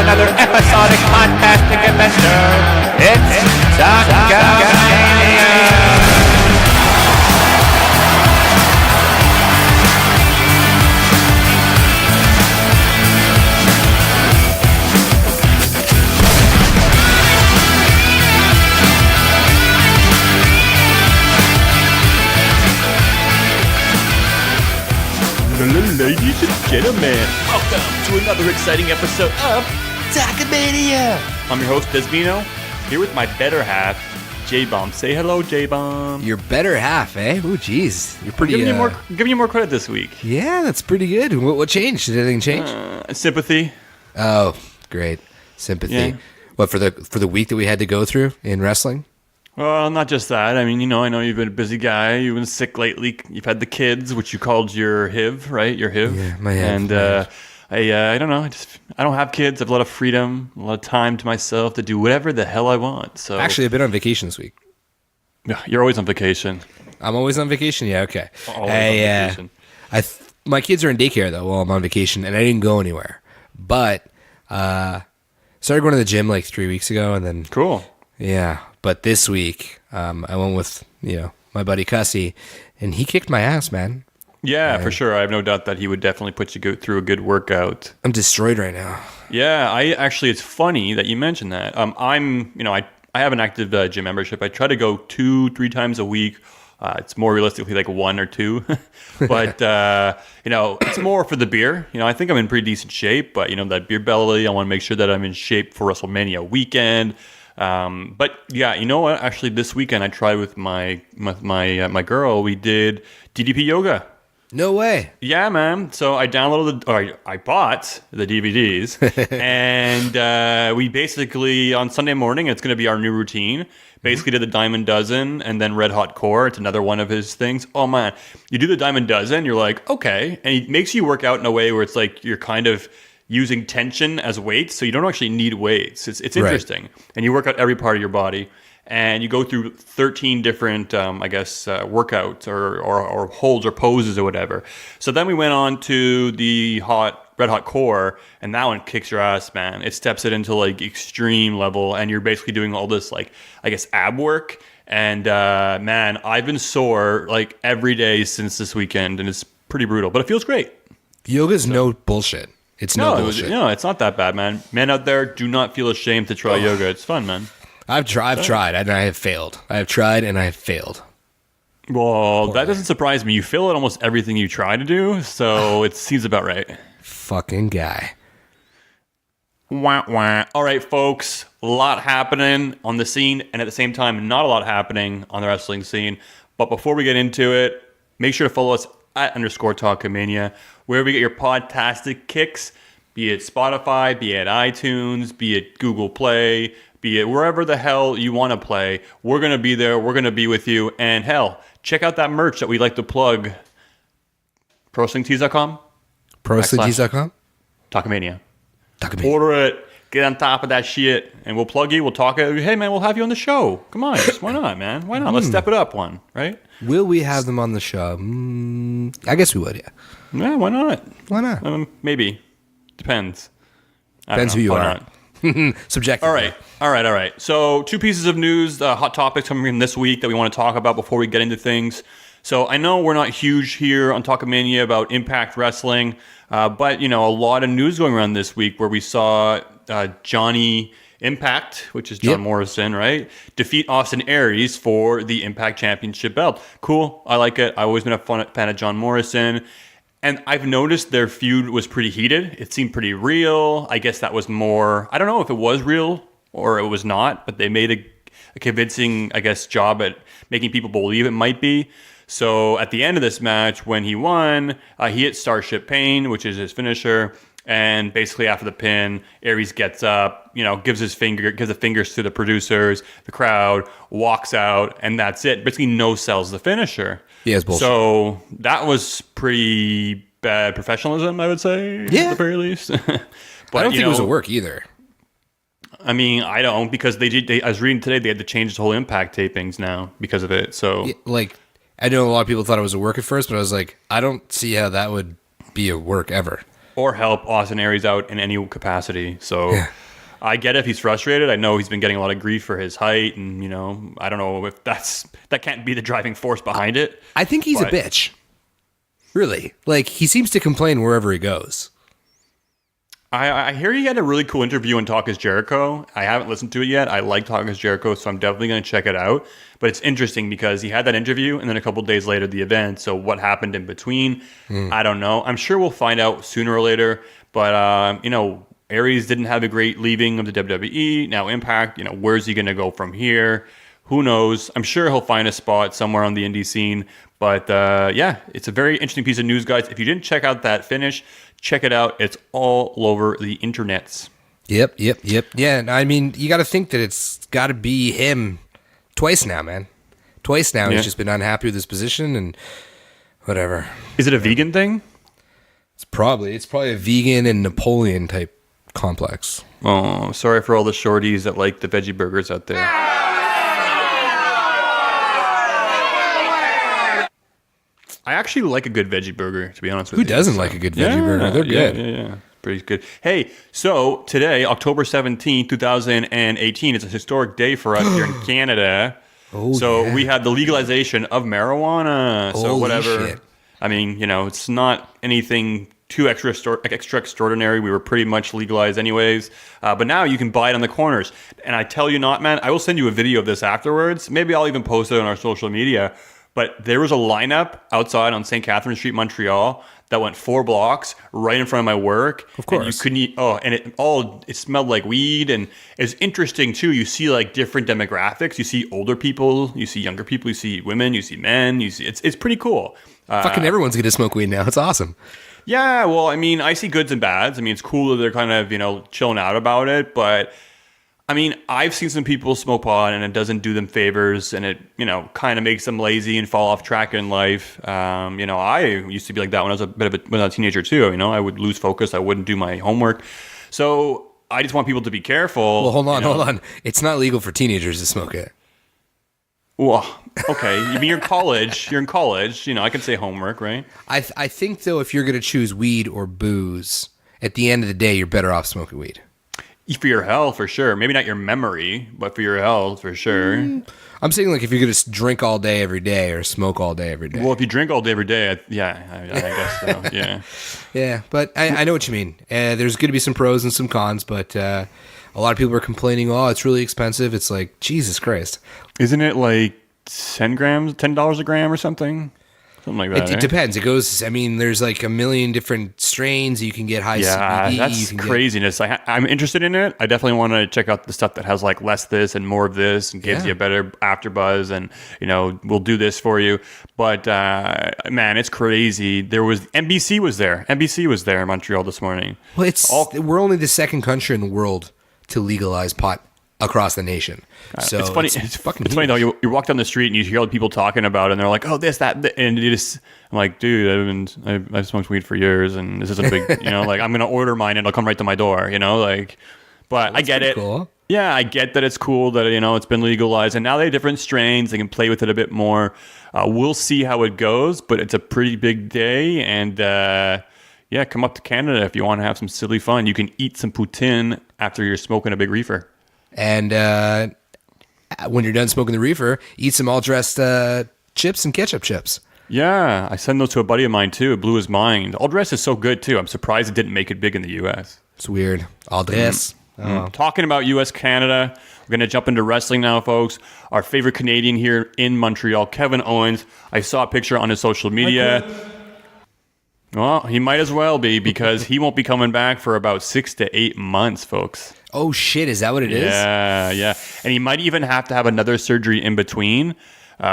another episodic podcasting adventure. It's Talkamania. Ladies and gentlemen, welcome to another exciting episode of Talkamania. I'm your host, Desvino, here with my better half, J-Bomb. Say hello, J-Bomb. Your better half, eh? Ooh, jeez. You're pretty... I'm giving you more credit this week. Yeah, that's pretty good. What changed? Did anything change? Sympathy. Oh, great. Sympathy. Yeah. What, for the week that we had to go through in wrestling? Well, not just that. I mean, I know you've been a busy guy. You've been sick lately. You've had the kids, which you called your HIV, right? Your HIV. Yeah, my HIV. And I don't know. I don't have kids. I have a lot of freedom, a lot of time to myself to do whatever the hell I want. So actually, I've been on vacation this week. You're always on vacation. I'm always on vacation? Yeah, okay. Always on vacation. My kids are in daycare, though, while I'm on vacation, and I didn't go anywhere. But started going to the gym like 3 weeks ago, and then... Cool. Yeah. But this week, I went with, my buddy Cussy, and he kicked my ass, man. Yeah, for sure. I have no doubt that he would definitely put you through a good workout. I'm destroyed right now. Yeah, it's funny that you mentioned that. I have an active gym membership. I try to go 2-3 times a week. It's more realistically like 1 or 2, but it's more for the beer. I think I'm in pretty decent shape, but that beer belly, I want to make sure that I'm in shape for WrestleMania weekend. But yeah, you know what? Actually, this weekend I tried with my girl. We did DDP yoga. No way. Yeah, man. So I bought the DVDs, and we basically on Sunday morning. It's going to be our new routine. Basically, did the Diamond Dozen and then Red Hot Core. It's another one of his things. Oh man, you do the Diamond Dozen, you're like okay, and he makes you work out in a way where it's like you're kind of using tension as weights, so you don't actually need weights. It's interesting. Right. And you work out every part of your body, and you go through 13 different, workouts or holds or poses or whatever. So then we went on to the Red Hot Core, and that one kicks your ass, man. It steps it into like extreme level, and you're basically doing all this ab work. And man, I've been sore like every day since this weekend, and it's pretty brutal, but it feels great. Yoga's no bullshit. It's no bullshit. No, it's not that bad, man. Men out there, do not feel ashamed to try yoga. It's fun, man. I've tried, and I have failed. I have tried, and I have failed. Well, that doesn't surprise me. You fail at almost everything you try to do, so it seems about right. Fucking guy. Wah, wah. All right, folks. A lot happening on the scene, and at the same time, not a lot happening on the wrestling scene. But before we get into it, make sure to follow us at _Talkamania, wherever you get your podtastic kicks, be it Spotify, be it iTunes, be it Google Play, be it wherever the hell you want to play. We're going to be there. We're going to be with you. And hell, check out that merch that we like to plug. ProWrestlingTees.com. ProWrestlingTees.com. Talkamania. Order it. Get on top of that shit. And we'll plug you. We'll talk. Hey, man, we'll have you on the show. Come on. Why not, man? Why not? Let's step it up one, right? Will we have them on the show? I guess we would, yeah. Yeah, why not? Why not? Maybe. Depends. Depends who you are. Subjective. All right. So 2 pieces of news, hot topics coming in this week that we want to talk about before we get into things. So I know we're not huge here on Talkamania about Impact Wrestling, but a lot of news going around this week where we saw Johnny Impact, which is John Morrison, right, defeat Austin Aries for the Impact Championship belt. Cool. I like it. I've always been a fan of John Morrison. And I've noticed their feud was pretty heated. It seemed pretty real. I guess that was more... I don't know if it was real or it was not, but they made a convincing, job at making people believe it might be. So at the end of this match, when he won, he hit Starship Pain, which is his finisher. And basically after the pin, Aries gets up, gives the fingers to the producers, the crowd, walks out, and that's it. Basically no-sells the finisher. Yeah, it's bullshit. So that was pretty bad professionalism, I would say, at the very least. But I don't think it was a work either. I mean, I don't, because I was reading today, they had to change the whole Impact tapings now because of it. So, I know a lot of people thought it was a work at first, but I was like, I don't see how that would be a work ever. or help Austin Aries out in any capacity. So I get it if he's frustrated. I know he's been getting a lot of grief for his height, and I don't know if that can't be the driving force behind it. I think he's a bitch. Really, like he seems to complain wherever he goes. I hear he had a really cool interview on Talk is Jericho. I haven't listened to it yet. I like Talk is Jericho, so I'm definitely going to check it out. But it's interesting because he had that interview, and then a couple of days later, the event. So what happened in between, I don't know. I'm sure we'll find out sooner or later. But, Aries didn't have a great leaving of the WWE. Now Impact, where's he going to go from here? Who knows? I'm sure he'll find a spot somewhere on the indie scene. But, it's a very interesting piece of news, guys. If you didn't check out that finish, check it out. It's all over the internets. Yep. Yeah, I mean, you got to think that it's got to be him twice now, man. Twice now. He's just been unhappy with his position and whatever. Is it a vegan thing? It's probably a vegan and Napoleon type complex. Oh, sorry for all the shorties that like the veggie burgers out there. I actually like a good veggie burger, to be honest with you. Who doesn't like a good veggie burger? They're good. Yeah. Pretty good. Hey, so today, October 17th, 2018, it's a historic day for us here in Canada. We had the legalization of marijuana. So whatever. Shit. I mean, it's not anything too extra extraordinary. We were pretty much legalized anyways. But now you can buy it on the corners. And I tell you not, man, I will send you a video of this afterwards. Maybe I'll even post it on our social media. But there was a lineup outside on St. Catherine Street, Montreal, that went 4 blocks right in front of my work. Of course. And you couldn't eat. Oh, and it smelled like weed. And it's interesting, too. You see, like, different demographics. You see older people. You see younger people. You see women. You see men. It's pretty cool. Fucking everyone's going to smoke weed now. It's awesome. Yeah, well, I mean, I see goods and bads. I mean, it's cool that they're kind of, chilling out about it. But I mean, I've seen some people smoke pot and it doesn't do them favors, and it, kind of makes them lazy and fall off track in life. I used to be like that when I was a teenager too. I would lose focus. I wouldn't do my homework. So I just want people to be careful. Well, hold on. It's not legal for teenagers to smoke it. Well, okay. You mean you're in college. You're in college. I can say homework, right? I think, though, if you're going to choose weed or booze, at the end of the day, you're better off smoking weed. For your health, for sure. Maybe not your memory, but for your health, for sure. I'm saying, like, if you're going to drink all day every day or smoke all day every day. Well, if you drink all day every day, I guess so, yeah. Yeah, but I know what you mean. There's going to be some pros and some cons, but a lot of people are complaining, it's really expensive. It's like, Jesus Christ. Isn't it like $10 a gram or something? Something like that. It depends. It goes. I mean, there's like a million different strains. You can get high CBD. That's craziness. I'm interested in it. I definitely want to check out the stuff that has like less this and more of this and gives you a better after buzz. And we'll do this for you. But man, it's crazy. NBC was there. NBC was there in Montreal this morning. Well, we're only the second country in the world to legalize pot across the nation. So it's funny. It's funny though. You walk down the street and you hear all the people talking about it, and they're like, "Oh, this, that," and I'm like, "Dude, I've smoked weed for years, and this is a big, like I'm gonna order mine and it'll come right to my door, like." But I get it. Cool. Yeah, I get that it's cool that it's been legalized, and now they have different strains. They can play with it a bit more. We'll see how it goes, but it's a pretty big day, and come up to Canada if you want to have some silly fun. You can eat some poutine after you're smoking a big reefer. And when you're done smoking the reefer, eat some all-dressed chips and ketchup chips. Yeah, I sent those to a buddy of mine, too. It blew his mind. All dress is so good, too. I'm surprised it didn't make it big in the U.S. It's weird. All dress. Talking about U.S., Canada, we're going to jump into wrestling now, folks. Our favorite Canadian here in Montreal, Kevin Owens. I saw a picture on his social media. Well, he might as well be, because he won't be coming back for about 6 to 8 months, folks. Oh, shit. Is that what it is? Yeah. And he might even have to have another surgery in between.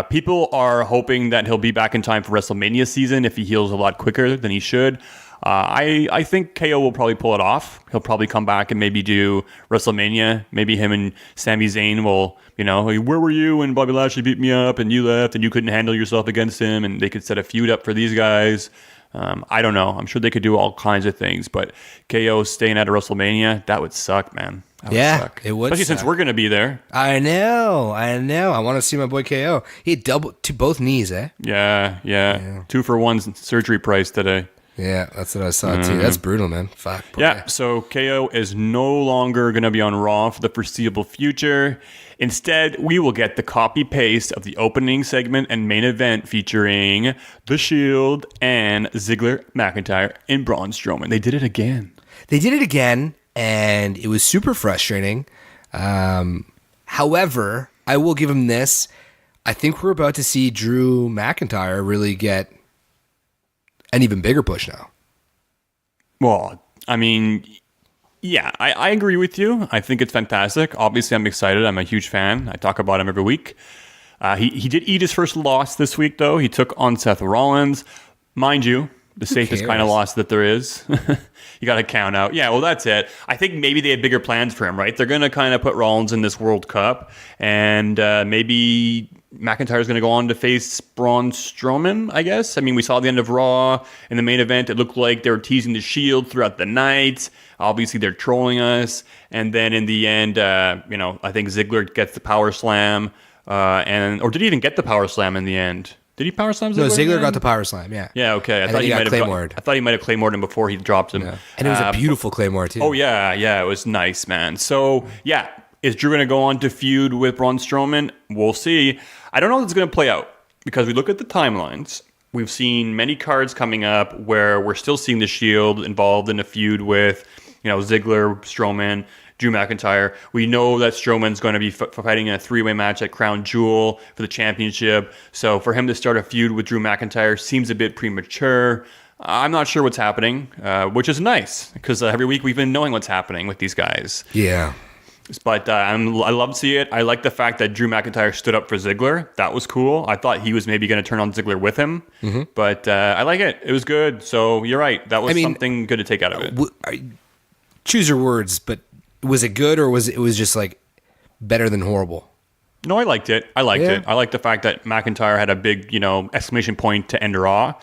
People are hoping that he'll be back in time for WrestleMania season if he heals a lot quicker than he should. I think KO will probably pull it off. He'll probably come back and maybe do WrestleMania. Maybe him and Sami Zayn will, where were you when Bobby Lashley beat me up and you left and you couldn't handle yourself against him, and they could set a feud up for these guys. I don't know. I'm sure they could do all kinds of things, but KO staying at a WrestleMania, that would suck, man. That would suck. It would. Especially since we're going to be there. I know. I want to see my boy KO. He had double to both knees, eh? Yeah. 2 for 1 surgery price today. Yeah, that's what I saw too. That's brutal, man. Fuck. Yeah, so KO is no longer going to be on Raw for the foreseeable future. Instead, we will get the copy-paste of the opening segment and main event featuring The Shield and Ziggler, McIntyre, and Braun Strowman. They did it again. And it was super frustrating. However, I will give him this. I think we're about to see Drew McIntyre really get an even bigger push now. Well, I mean, yeah, I agree with you. I think it's fantastic. Obviously, I'm excited. I'm a huge fan. I talk about him every week. He did eat his first loss this week, though. He took on Seth Rollins. Mind you, the safest kind of loss that there is. You got to count out. Yeah, well, that's it. I think maybe they had bigger plans for him, right? They're going to kind of put Rollins in this World Cup, and maybe McIntyre's going to go on to face Braun Strowman, I guess. I mean, we saw the end of Raw in the main event. It looked like they were teasing the Shield throughout the night. Obviously, they're trolling us. And then in the end, I think Ziggler gets the power slam. Or did he even get the power slam in the end? Did he power slam Ziggler? No, Ziggler got the power slam, yeah. Yeah, okay. I thought he might have Claymored. I thought he might have Claymored him before he dropped him. Yeah. And it was a beautiful Claymore, too. Oh, yeah, it was nice, man. So, yeah, is Drew going to go on to feud with Braun Strowman? We'll see. I don't know if it's going to play out because we look at the timelines. We've seen many cards coming up where we're still seeing the Shield involved in a feud with, Ziggler, Strowman, Drew McIntyre. We know that Strowman's going to be fighting in a three-way match at Crown Jewel for the championship. So for him to start a feud with Drew McIntyre seems a bit premature. I'm not sure what's happening, which is nice because every week we've been knowing what's happening with these guys. Yeah. But I love to see it. I like the fact that Drew McIntyre stood up for Ziggler. That was cool. I thought he was maybe going to turn on Ziggler with him. Mm-hmm. But I like it. It was good. So you're right. That was something good to take out of it. Choose your words, but was it good or was it just like better than horrible? No, I liked it. I liked the fact that McIntyre had a big, exclamation point to end Raw.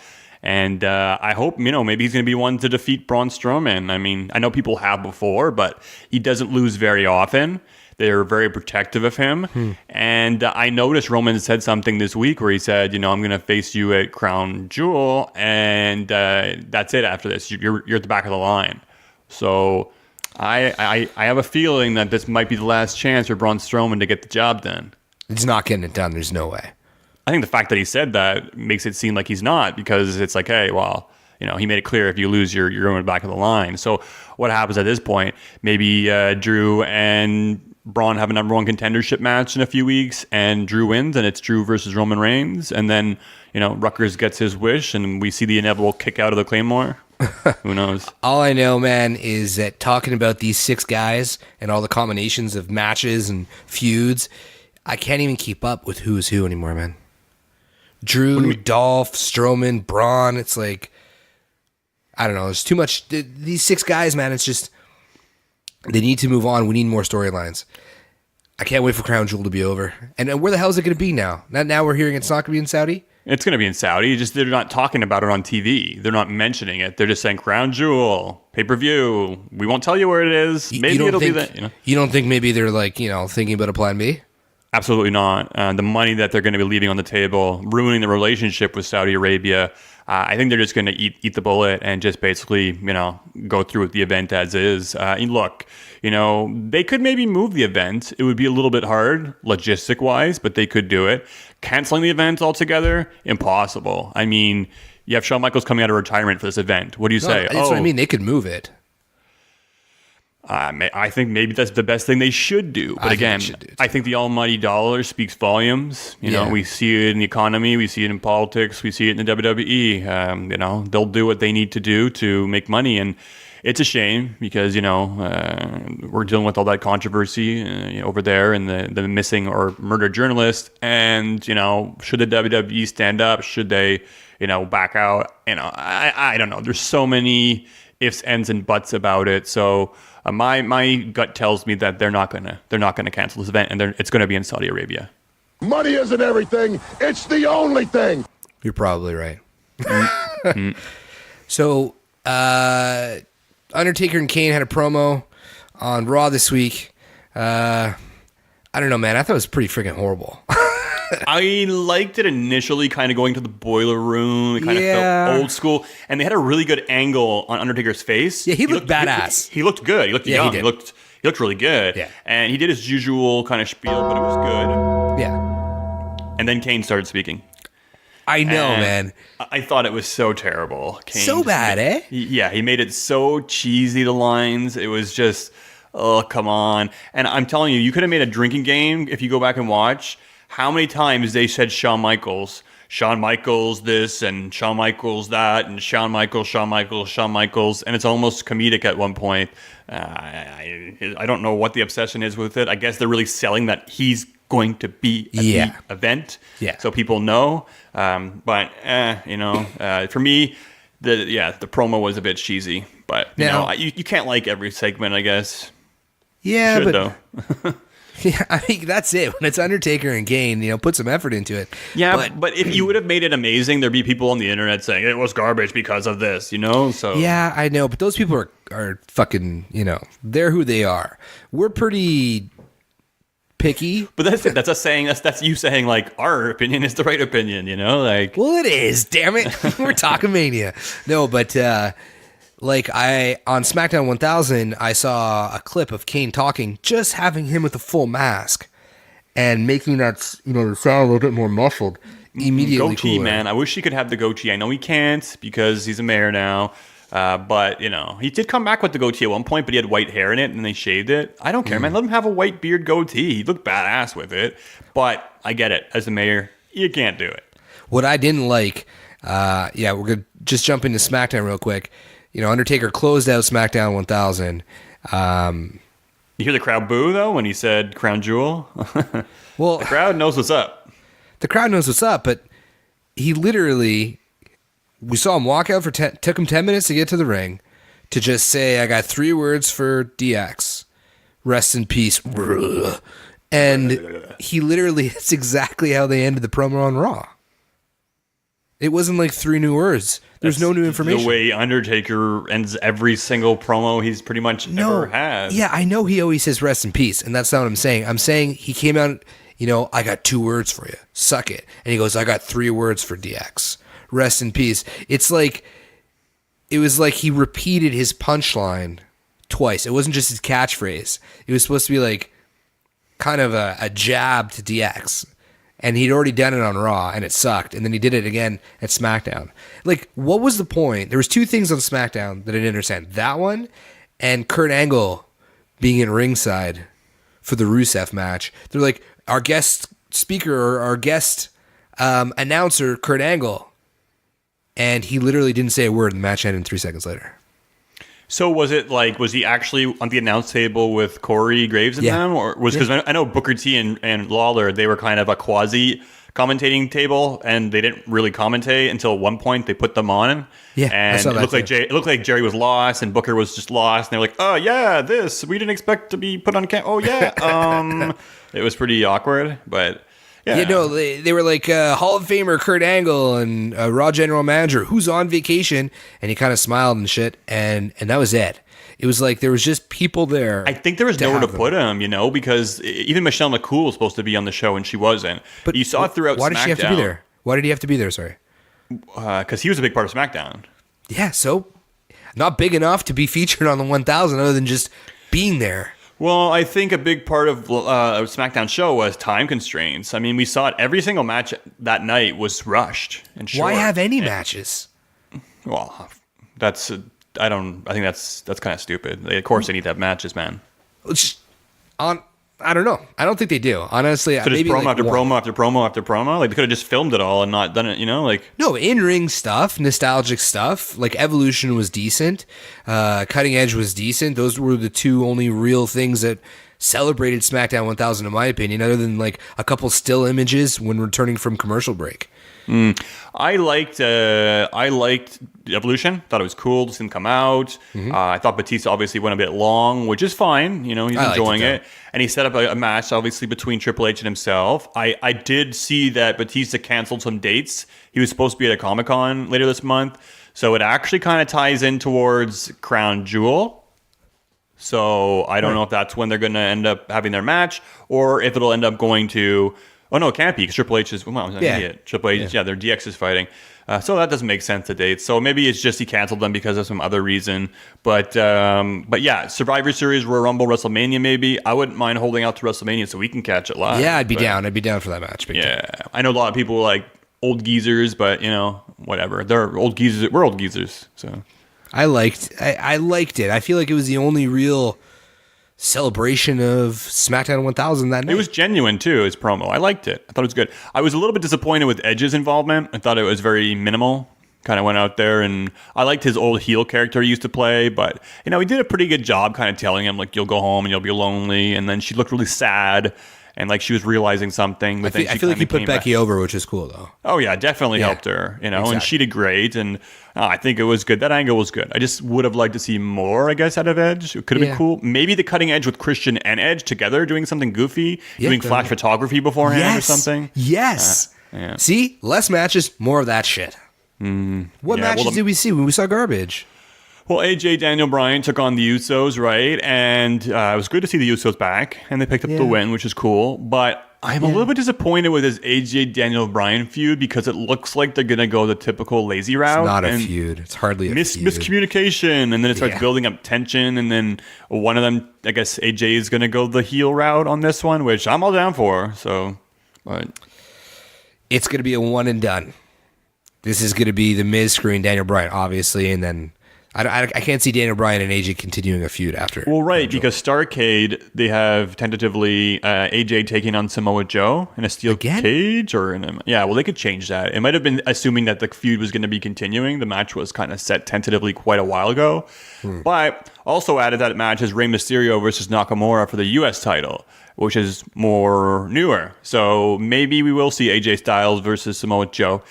And I hope, maybe he's going to be one to defeat Braun Strowman. I mean, I know people have before, but he doesn't lose very often. They're very protective of him. And I noticed Roman said something this week where he said, I'm going to face you at Crown Jewel. And that's it after this. You're at the back of the line. So I have a feeling that this might be the last chance for Braun Strowman to get the job done. He's not getting it done. There's no way. I think the fact that he said that makes it seem like he's not because it's like, hey, well, he made it clear if you lose, you're going back of the line. So what happens at this point? Maybe Drew and Braun have a number one contendership match in a few weeks and Drew wins and it's Drew versus Roman Reigns. And then, Rutgers gets his wish and we see the inevitable kick out of the Claymore. Who knows? All I know, man, is that talking about these six guys and all the combinations of matches and feuds, I can't even keep up with who's who anymore, man. Drew, Dolph, Strowman, Braun. It's like, I don't know. There's too much. These six guys, man, it's just, they need to move on. We need more storylines. I can't wait for Crown Jewel to be over. And where the hell is it going to be now? Now we're hearing it's not going to be in Saudi? It's going to be in Saudi. Just they're not talking about it on TV. They're not mentioning it. They're just saying Crown Jewel, pay-per-view. We won't tell you where it is. Maybe it'll be that. You don't think maybe they're like, thinking about a plan B? Absolutely not. The money that they're going to be leaving on the table, ruining the relationship with Saudi Arabia. I think they're just going to eat the bullet and just basically, go through with the event as is. And look, they could maybe move the event. It would be a little bit hard logistic-wise, but they could do it. Canceling the event altogether, impossible. I mean, you have Shawn Michaels coming out of retirement for this event. What do you say? That's what I mean. They could move it. I think maybe that's the best thing they should do. But again, I think the almighty dollar speaks volumes. We see it in the economy. We see it in politics. We see it in the WWE. They'll do what they need to do to make money. And it's a shame because, we're dealing with all that controversy over there and the missing or murdered journalist. And, should the WWE stand up? Should they, back out? I don't know. There's so many ifs, ands, and buts about it. So my gut tells me that they're not gonna cancel this event, and it's gonna be in Saudi Arabia. Money isn't everything; it's the only thing. You're probably right. So, Undertaker and Kane had a promo on Raw this week. I don't know, man. I thought it was pretty freaking horrible. I liked it initially, kind of going to the boiler room. It kind of felt old school. And they had a really good angle on Undertaker's face. Yeah, he looked badass. He looked good. He looked young. He He looked really good. Yeah. And he did his usual kind of spiel, but it was good. Yeah. And then Kane started speaking. I know, And man. I thought it was so terrible. Kane So bad, eh? He made it so cheesy, the lines. It was just, oh, come on. And I'm telling you, you could have made a drinking game if you go back and watch how many times they said Shawn Michaels this, and Shawn Michaels that, and Shawn Michaels, and it's almost comedic at one point. I don't know what the obsession is with it. I guess they're really selling that he's going to be at the event, so people know. But for me, the promo was a bit cheesy. But you can't like every segment, I guess. Yeah, Should, but though. yeah, I think that's it. When it's Undertaker and Kane, put some effort into it. Yeah, but if you would have made it amazing, there'd be people on the internet saying it was garbage because of this, So yeah, I know, but those people are fucking, they're who they are. We're pretty picky. But that's it. That's us saying that's you saying like our opinion is the right opinion, Like, well, it is. Damn it, we're Talkamania. No, but on SmackDown 1000, I saw a clip of Kane talking, just having him with a full mask and making that sound a little bit more muffled. Immediately, goatee, cooler. Man. I wish he could have the goatee. I know he can't because he's a mayor now. But he did come back with the goatee at one point, but he had white hair in it, and they shaved it. I don't care, man. Let him have a white beard goatee. He looked badass with it. But I get it. As a mayor, you can't do it. What I didn't like, we're gonna just jump into SmackDown real quick. Undertaker closed out SmackDown 1000. You hear the crowd boo though when he said "Crown Jewel." Well, the crowd knows what's up. The crowd knows what's up, but he literally. We saw him walk out took him 10 minutes to get to the ring to just say, I got 3 words for DX. Rest in peace. And he literally, that's exactly how they ended the promo on Raw. It wasn't like 3 new words. There's no new information. The way Undertaker ends every single promo he's pretty much ever had. Yeah, I know he always says rest in peace, and that's not what I'm saying. I'm saying he came out, I got 2 words for you. Suck it. And he goes, I got 3 words for DX. Rest in peace. It was like he repeated his punchline twice. It wasn't just his catchphrase. It was supposed to be like kind of a jab to DX. And he'd already done it on Raw, and it sucked. And then he did it again at SmackDown. Like, what was the point? There was 2 things on SmackDown that I didn't understand. That one, and Kurt Angle being in ringside for the Rusev match. They're like, our guest speaker or our guest announcer, Kurt Angle. And he literally didn't say a word, and the match ended 3 seconds later. So was he actually on the announce table with Corey Graves and them? Or because I know Booker T and Lawler, they were kind of a quasi commentating table, and they didn't really commentate until at one point they put them on. Yeah, and it looked like Jerry was lost and Booker was just lost, and they were like, "Oh yeah, this we didn't expect to be put on camera." Oh yeah, it was pretty awkward, but. Yeah, they were like Hall of Famer Kurt Angle and Raw General Manager, who's on vacation, and he kind of smiled and shit, and that was it. It was like there was just people there. I think there was nowhere to put him, because even Michelle McCool was supposed to be on the show and she wasn't. But you saw it throughout SmackDown. Why did she have to be there? Why did he have to be there? Sorry, because he was a big part of SmackDown. Yeah, so not big enough to be featured on the 1000, other than just being there. Well, I think a big part of a SmackDown show was time constraints. I mean, we saw it. Every single match that night was rushed and short. Why have any matches? Well, I think that's kind of stupid. Of course, they need to have matches, man. I don't know. I don't think they do. Honestly, so maybe just promo after promo after promo after promo. Like they could have just filmed it all and not done it. No, in-ring stuff, nostalgic stuff. Like Evolution was decent, Cutting Edge was decent. Those were the 2 only real things that celebrated SmackDown 1000, in my opinion, other than like a couple still images when returning from commercial break. I liked Evolution. Thought it was cool to see him come out. I thought Batista obviously went a bit long, which is fine. He's enjoying it. And he set up a match, obviously, between Triple H and himself. I did see that Batista canceled some dates. He was supposed to be at a Comic-Con later this month. So it actually kind of ties in towards Crown Jewel. So I don't know if that's when they're going to end up having their match or if it'll end up going to Oh, no, it can't be because Triple H is, well, I'm an Yeah. idiot. Triple H, yeah, their DX is fighting. So that doesn't make sense to date. So maybe it's just he canceled them because of some other reason. But yeah, Survivor Series, Royal Rumble, WrestleMania maybe. I wouldn't mind holding out to WrestleMania so we can catch it live. Yeah, I'd be down. I'd be down for that match. Big Yeah. time. I know a lot of people like old geezers, but, you know, whatever. They're old geezers. We're old geezers, so. I liked it. I feel like it was the only real celebration of SmackDown 1000 that night. It was genuine too, his promo. I liked it. I thought it was good. I was a little bit disappointed with Edge's involvement. I thought it was very minimal. Kind of went out there, and I liked his old heel character he used to play, but, you know, he did a pretty good job kind of telling him, like, you'll go home and you'll be lonely, and then she looked really sad, and like she was realizing something. But I feel like he put Becky over, which is cool, though. Oh, yeah, definitely helped her, you know, exactly. and she did great, and I think it was good. That angle was good. I just would have liked to see more, I guess, out of Edge. It could have been cool. Maybe the cutting edge with Christian and Edge together doing something goofy, doing flash photography beforehand or something. Yes. Yeah. See? Less matches, more of that shit. What matches did we see when we saw garbage? Well, AJ, Daniel Bryan took on the Usos, right? And it was good to see the Usos back, and they picked up the win, which is cool. But I'm a little bit disappointed with this AJ Daniel Bryan feud because it looks like they're going to go the typical lazy route. It's not a feud. It's hardly a feud. Miscommunication, and then it starts building up tension, and then one of them, I guess AJ is going to go the heel route on this one, which I'm all down for. So, but it's going to be a one and done. This is going to be the Miz screwing Daniel Bryan, obviously, and then I can't see Daniel Bryan and AJ continuing a feud after. Well, right, because Starrcade, they have tentatively AJ taking on Samoa Joe in a steel cage, or well, they could change that. It might have been assuming that the feud was going to be continuing. The match was kind of set tentatively quite a while ago, but also added that match is Rey Mysterio versus Nakamura for the U.S. title, which is more newer. So maybe we will see AJ Styles versus Samoa Joe.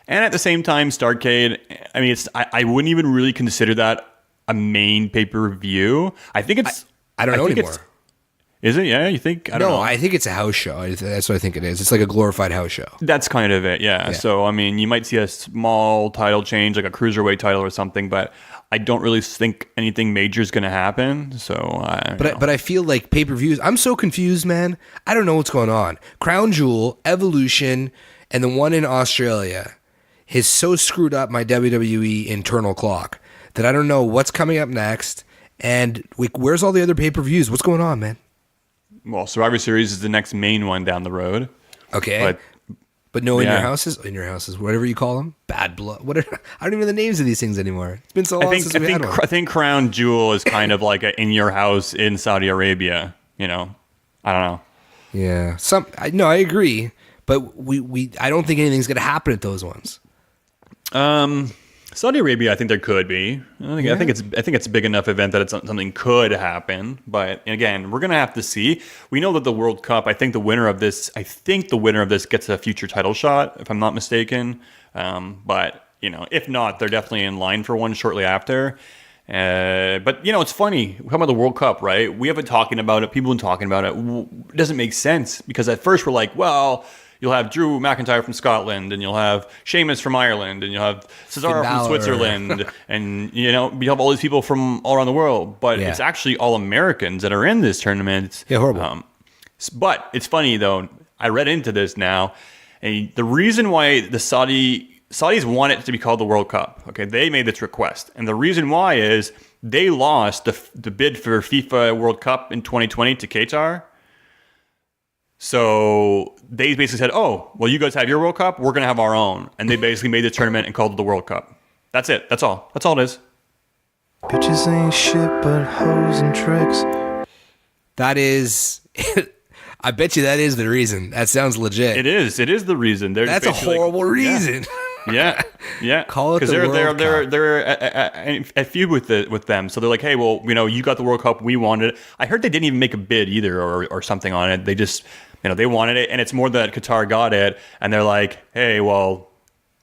And at the same time, Starrcade, I mean, I wouldn't even really consider that a main pay-per-view. I think it's... I don't know anymore. Is it? Yeah, you think? I don't know. I think it's a house show. That's what I think it is. It's like a glorified house show. That's kind of it, yeah. So, I mean, you might see a small title change, like a cruiserweight title or something, but I don't really think anything major is going to happen. So, But I feel like pay-per-views, I'm so confused, man. I don't know what's going on. Crown Jewel, Evolution, and the one in Australia has so screwed up my WWE internal clock that I don't know what's coming up next, and where's all the other pay-per-views? What's going on, man? Well, Survivor Series is the next main one down the road. Okay. But no, in your houses, whatever you call them, Bad Blood, whatever. I don't even know the names of these things anymore. It's been so long since we had one. I think Crown Jewel is kind of like a in your house in Saudi Arabia. You know, I don't know. Yeah, I agree, but I don't think anything's going to happen at those ones. Saudi Arabia, I think there could be. I think it's a big enough event that something could happen. But again, we're gonna have to see. We know that the World Cup. I think the winner of this gets a future title shot, if I'm not mistaken. But you know, if not, they're definitely in line for one shortly after. But you know, it's funny. We're talking about the World Cup, right? We have been talking about it. People have been talking about it. It doesn't make sense because at first we're like, well, you'll have Drew McIntyre from Scotland, and you'll have Sheamus from Ireland, and you'll have Cesaro from Switzerland, and you know, you have all these people from all around the world. But it's actually all Americans that are in this tournament. Yeah, horrible. But it's funny though. I read into this now, and the reason why the Saudis want it to be called the World Cup. Okay, they made this request, and the reason why is they lost the bid for FIFA World Cup in 2020 to Qatar. So they basically said, oh, well, you guys have your World Cup. We're going to have our own. And they basically made the tournament and called it the World Cup. That's it. That's all. That's all it is. Bitches ain't shit but hoes and tricks. That is... I bet you that is the reason. That sounds legit. It is. It is the reason. That's a horrible reason. Yeah. Yeah. Call it because the World Cup. They're at feud with them. So they're like, hey, well, you know, you got the World Cup. We wanted it. I heard they didn't even make a bid either or something on it. They just... You know, they wanted it, and it's more that Qatar got it, and they're like, hey, well,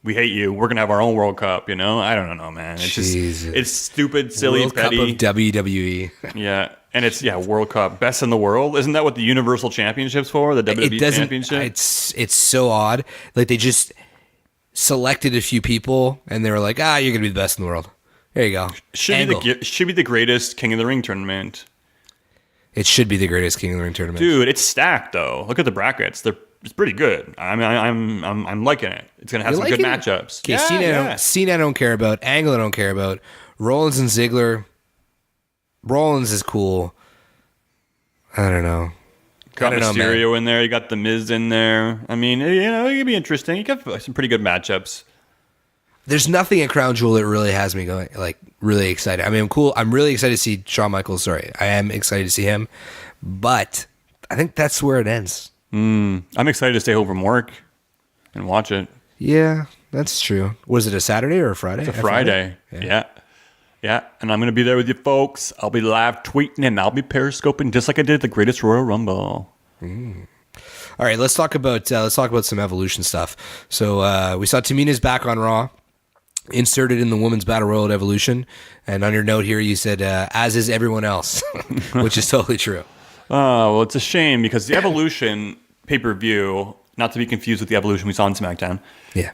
we hate you. We're going to have our own World Cup, you know? I don't know, man. It's Jesus. just, it's stupid, silly, World petty. Cup of WWE. Yeah, and it's, World Cup. Best in the world. Isn't that what the Universal Championship's for? The WWE Championship? It's so odd. Like, they just selected a few people, and they were like, you're going to be the best in the world. There you go. Should be the greatest King of the Ring tournament. It should be the greatest King of the Ring tournament. Dude, it's stacked, though. Look at the brackets. They're it's pretty good. I mean, I'm liking it. It's gonna have some good matchups. Okay, Cena I don't care about. Angle I don't care about. Rollins and Ziggler. Rollins is cool. I don't know. Got Mysterio in there. You got The Miz in there. I mean, it could be interesting. You got some pretty good matchups. There's nothing at Crown Jewel that really has me going, like, really excited. I mean, I'm cool. I'm really excited to see Shawn Michaels. Sorry. I am excited to see him. But I think that's where it ends. I'm excited to stay home from work and watch it. Yeah, that's true. Was it a Saturday or a Friday? It's a Friday. Yeah. And I'm going to be there with you folks. I'll be live tweeting and I'll be periscoping just like I did at the Greatest Royal Rumble. All right, let's talk about some Evolution stuff. So we saw Tamina's back on Raw, inserted in the Women's Battle Royal at Evolution. And on your note here, you said, as is everyone else, which is totally true. Oh, well, it's a shame because the Evolution pay-per-view, not to be confused with the Evolution we saw on SmackDown,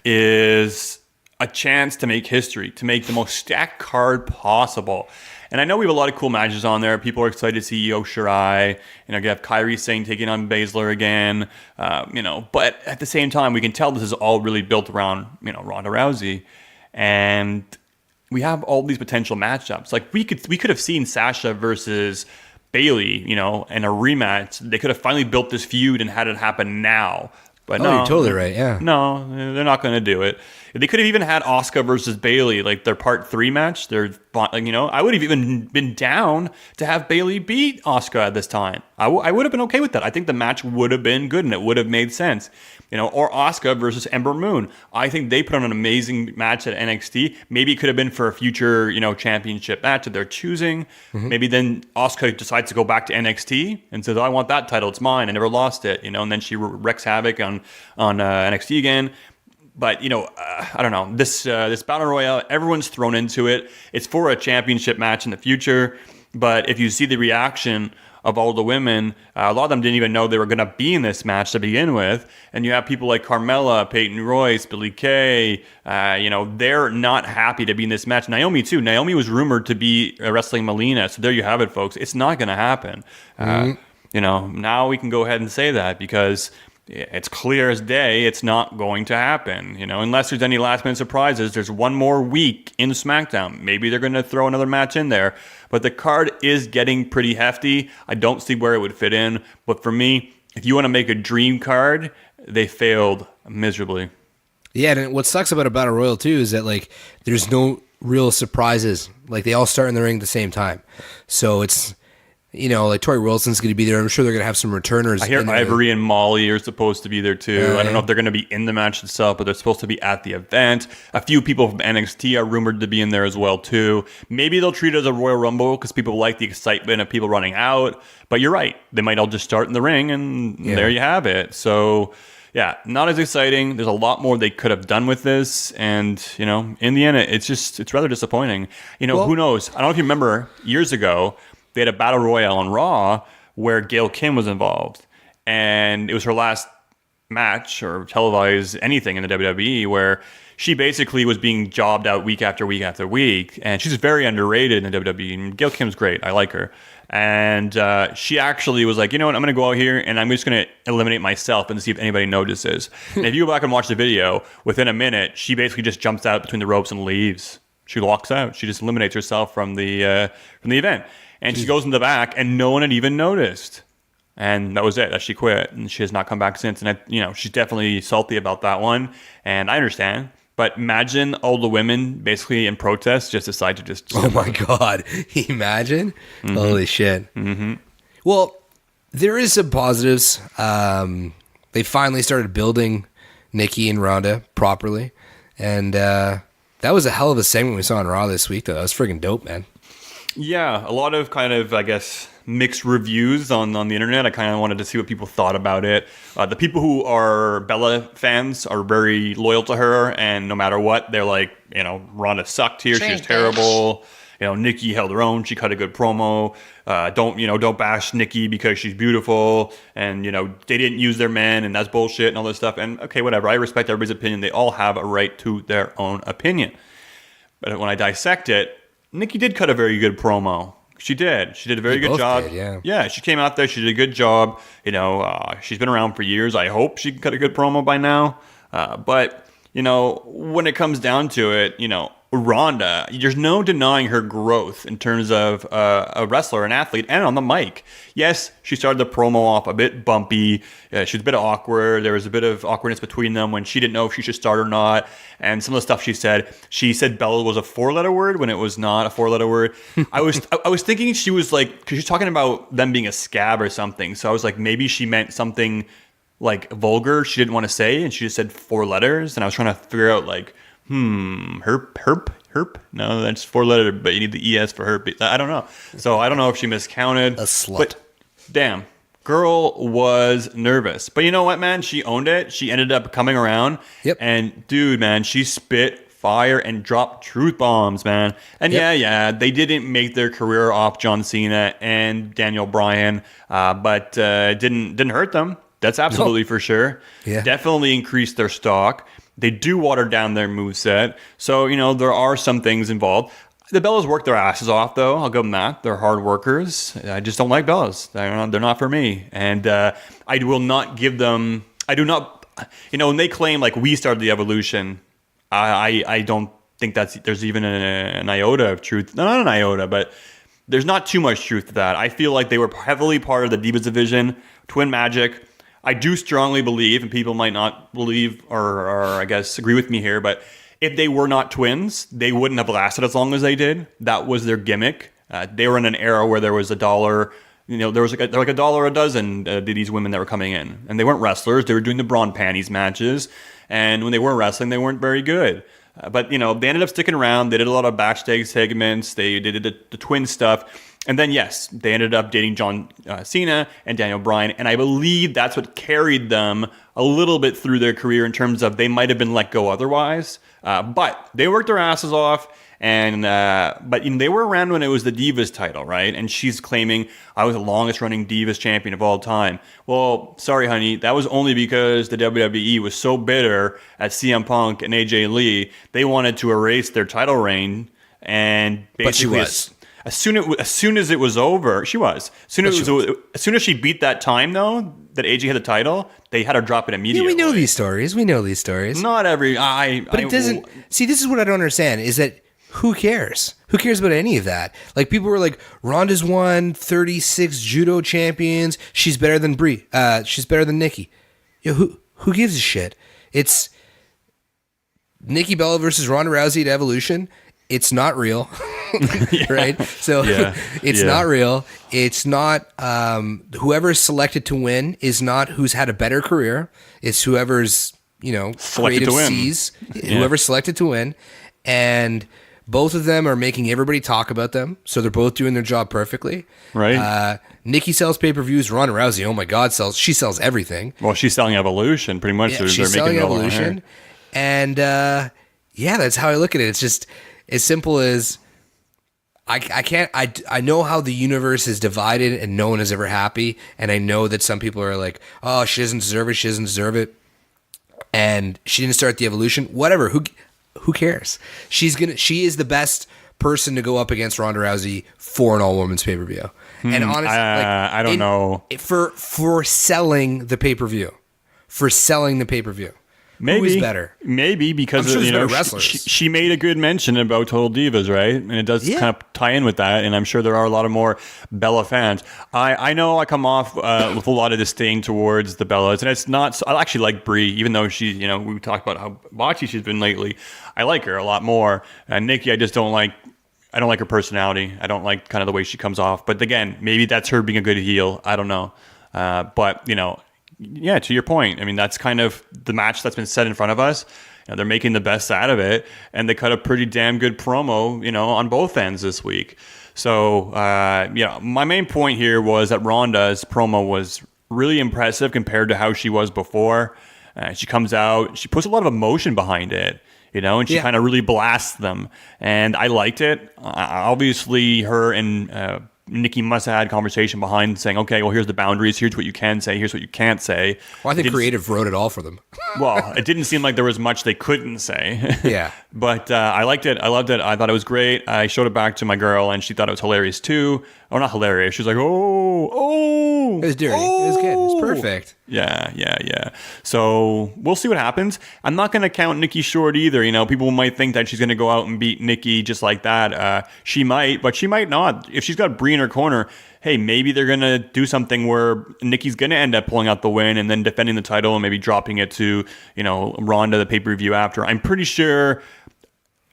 is a chance to make history, to make the most stacked card possible. And I know we have a lot of cool matches on there. People are excited to see Io Shirai. You have Kairi Sane taking on Baszler again. But at the same time, we can tell this is all really built around, Ronda Rousey. And we have all these potential matchups. Like we could have seen Sasha versus Bayley, in a rematch. They could have finally built this feud and had it happen now. But no, you're totally right. Yeah. No, they're not going to do it. They could have even had Asuka versus Bayley, like their part 3 match. I would have even been down to have Bayley beat Asuka at this time. I would have been okay with that. I think the match would have been good and it would have made sense. Or Asuka versus Ember Moon. I think they put on an amazing match at NXT. Maybe it could have been for a future, championship match that they're choosing. Mm-hmm. Maybe then Asuka decides to go back to NXT and says, I want that title. It's mine. I never lost it. And then she wreaks havoc on NXT again. But, I don't know. This Battle Royale, everyone's thrown into it. It's for a championship match in the future. But if you see the reaction of all the women, a lot of them didn't even know they were going to be in this match to begin with. And you have people like Carmella, Peyton Royce, Billie Kay. They're not happy to be in this match. Naomi, too. Naomi was rumored to be wrestling Melina. So there you have it, folks. It's not going to happen. Now we can go ahead and say that because it's clear as day it's not going to happen. Unless there's any last-minute surprises. There's one more week in SmackDown. Maybe they're going to throw another match in there. But the card is getting pretty hefty. I don't see where it would fit in. But for me, if you want to make a dream card, they failed miserably. Yeah, and what sucks about a Battle Royal, too, is that, like, there's no real surprises. Like, they all start in the ring at the same time. So it's... like Tori Wilson's going to be there. I'm sure they're going to have some returners. I hear Ivory and Molly are supposed to be there too. I don't know if they're going to be in the match itself, but they're supposed to be at the event. A few people from NXT are rumored to be in there as well too. Maybe they'll treat it as a Royal Rumble because people like the excitement of people running out. But you're right. They might all just start in the ring and there you have it. So yeah, not as exciting. There's a lot more they could have done with this. And, in the end, it's rather disappointing. Who knows? I don't know if you remember years ago, they had a Battle Royale on Raw where Gail Kim was involved. And it was her last match or televised anything in the WWE where she basically was being jobbed out week after week after week. And she's very underrated in the WWE. And Gail Kim's great. I like her. And she actually was like, you know what? I'm going to go out here and I'm just going to eliminate myself and see if anybody notices. And if you go back and watch the video, within a minute, she basically just jumps out between the ropes and leaves. She walks out. She just eliminates herself from the event. And she goes in the back, and no one had even noticed. And that was it. That she quit, and she has not come back since. And she's definitely salty about that one, and I understand. But imagine all the women, basically in protest, just decide to just. Oh my God! Imagine, holy shit. Mm-hmm. Well, there is some positives. They finally started building Nikki and Ronda properly, and that was a hell of a segment we saw on Raw this week. Though that was freaking dope, man. Yeah, a lot of kind of, I guess, mixed reviews on the internet. I kind of wanted to see what people thought about it. The people who are Bella fans are very loyal to her, and no matter what, they're like, Ronda sucked here. She was terrible. Nikki held her own. She cut a good promo. Don't bash Nikki because she's beautiful. And, they didn't use their men, and that's bullshit and all this stuff. And, okay, whatever. I respect everybody's opinion. They all have a right to their own opinion. But when I dissect it, Nikki did cut a very good promo. She did. She did a very They good both job. did, yeah. She came out there. She did a good job. She's been around for years. I hope she can cut a good promo by now. But when it comes down to it, Ronda, there's no denying her growth in terms of a wrestler, an athlete, and on the mic. Yes, she started the promo off a bit bumpy. She was a bit awkward. There was a bit of awkwardness between them when she didn't know if she should start or not. And some of the stuff she said Bella was a 4-letter word when it was not a 4-letter word. I was thinking she was like, because she's talking about them being a scab or something. So I was like, maybe she meant something like vulgar she didn't want to say, and she just said 4 letters. And I was trying to figure out like, herp. No, that's 4 letters, but you need the ES for herp. I don't know. So I don't know if she miscounted. A slut. But damn, girl was nervous. But you know what, man? She owned it. She ended up coming around. Yep. And dude, man, she spit fire and dropped truth bombs, man. And yeah, they didn't make their career off John Cena and Daniel Bryan, but didn't hurt them. That's absolutely for sure. Yeah. Definitely increased their stock. They do water down their moveset. So, there are some things involved. The Bellas work their asses off, though. I'll give them that. They're hard workers. I just don't like Bellas. They're not for me. And I will not give them... I do not... when they claim, like, we started the evolution, I don't think there's even an iota of truth. No, not an iota, but there's not too much truth to that. I feel like they were heavily part of the Divas division, Twin Magic. I do strongly believe, and people might not believe or I guess agree with me here, but if they were not twins, they wouldn't have lasted as long as they did. That was their gimmick. They were in an era where there was $1, there was like $1 a dozen these women that were coming in, and they weren't wrestlers. They were doing the brawn panties matches, and when they weren't wrestling, they weren't very good. But they ended up sticking around. They did a lot of backstage segments. They did the twin stuff. And then, yes, they ended up dating John Cena and Daniel Bryan. And I believe that's what carried them a little bit through their career in terms of they might have been let go otherwise. But they worked their asses off. And but they were around when it was the Divas title, right? And she's claiming, I was the longest running Divas champion of all time. Well, sorry, honey. That was only because the WWE was so bitter at CM Punk and AJ Lee. They wanted to erase their title reign. And basically... But she was. As soon as it was over, she was. As soon as she beat that time, though, that AJ had the title, they had her drop it immediately. Yeah, we know these stories. Not every... But it doesn't... See, this is what I don't understand, is that who cares? Who cares about any of that? Like, people were like, Ronda's won 36 judo champions. She's better than Brie. She's better than Nikki. Who gives a shit? It's Nikki Bella versus Ronda Rousey at Evolution. It's not real. Right? So it's not real. It's not whoever's selected to win is not who's had a better career. It's whoever's, creative sees, whoever's selected to win. And both of them are making everybody talk about them. So they're both doing their job perfectly. Right. Nikki sells pay-per-views. Ronda Rousey, oh my God, she sells everything. Well, she's selling Evolution pretty much. Yeah, she's selling Evolution. And that's how I look at it. It's just as simple as I know how the universe is divided and no one is ever happy. And I know that some people are like, oh, she doesn't deserve it. And she didn't start the Evolution. Whatever. Who cares? She is the best person to go up against Ronda Rousey for an all-women's pay-per-view. And honestly, I don't know. For selling the pay-per-view. Maybe. Who is better? Maybe because I'm sure she made a good mention about Total Divas, right? And it does kind of tie in with that. And I'm sure there are a lot of more Bella fans. I know I come off with a lot of disdain towards the Bellas, and it's not. I actually like Brie, even though she, we talked about how botchy she's been lately. I like her a lot more. And Nikki, I just don't like. I don't like her personality. I don't like kind of the way she comes off. But again, maybe that's her being a good heel. I don't know. But yeah, to your point, I mean, that's kind of the match that's been set in front of us. They're making the best out of it, and they cut a pretty damn good promo, on both ends this week. So, my main point here was that Ronda's promo was really impressive compared to how she was before. She comes out, she puts a lot of emotion behind it, and she kind of really blasts them. And I liked it. Obviously, her and Nikki must have had conversation behind saying, okay, well, here's the boundaries. Here's what you can say. Here's what you can't say. Well, I think creative wrote it all for them. Well, it didn't seem like there was much they couldn't say. Yeah. But I liked it. I loved it. I thought it was great. I showed it back to my girl, and she thought it was hilarious too. Oh, not hilarious. She was like, oh. It was dirty. It was good. It was perfect. Yeah. So we'll see what happens. I'm not going to count Nikki short either. You know, people might think that she's going to go out and beat Nikki just like that. She might, but she might not. If she's got Brie in her corner, hey, maybe they're going to do something where Nikki's going to end up pulling out the win and then defending the title and maybe dropping it to, you know, Ronda, the pay-per-view after. I'm pretty sure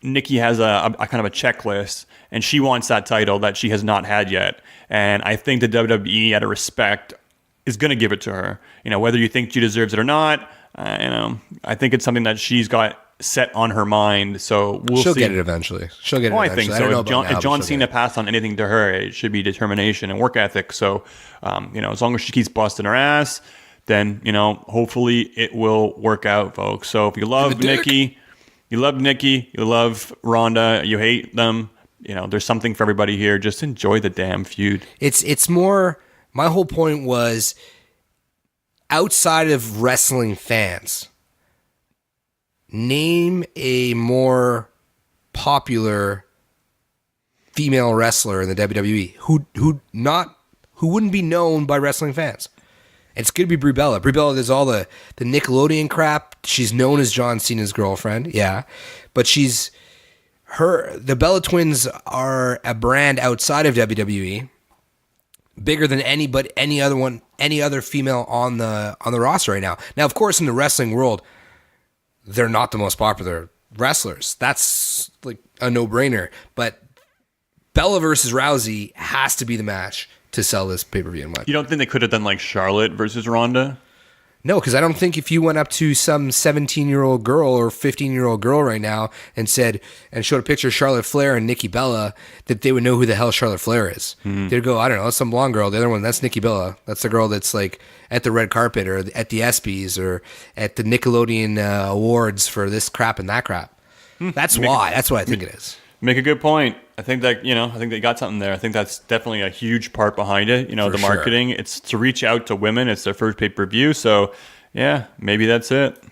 Nikki has a kind of a checklist, and she wants that title that she has not had yet. And I think the WWE, out of respect, is going to give it to her. You know, whether you think she deserves it or not, you know, I think it's something that she's got set on her mind. So She'll see. get it eventually. She'll get it I eventually. think I don't know so. about now, If John but she'll Cena get it. passed on anything to her, it should be determination and work ethic. So, you know, as long as she keeps busting her ass, then, you know, hopefully it will work out, folks. So if you love Nikki, you love Ronda, you hate them, you know, there's something for everybody here. Just enjoy the damn feud. It's more, my whole point was, outside of wrestling fans, name a more popular female wrestler in the WWE who wouldn't be known by wrestling fans. It's going to be Brie Bella. Brie Bella does all the Nickelodeon crap. She's known as John Cena's girlfriend, yeah. But the Bella Twins are a brand outside of WWE, bigger than any other female on the roster right now. Now, of course, in the wrestling world, they're not the most popular wrestlers. That's like a no-brainer. But Bella versus Rousey has to be the match to sell this pay-per-view. You don't think they could have done like Charlotte versus Ronda? No, because I don't think if you went up to some 17-year-old girl or 15-year-old girl right now and showed a picture of Charlotte Flair and Nikki Bella, that they would know who the hell Charlotte Flair is. They'd go, I don't know, that's some blonde girl. The other one, that's Nikki Bella. That's the girl that's like at the red carpet or at the ESPYs or at the Nickelodeon awards for this crap and that crap. That's why. That's what I think it is. Make a good point. I think that, you know, I think they got something there. I think that's definitely a huge part behind it. You know, For the marketing, it's to reach out to women. It's their first pay-per-view. So, yeah, maybe that's it.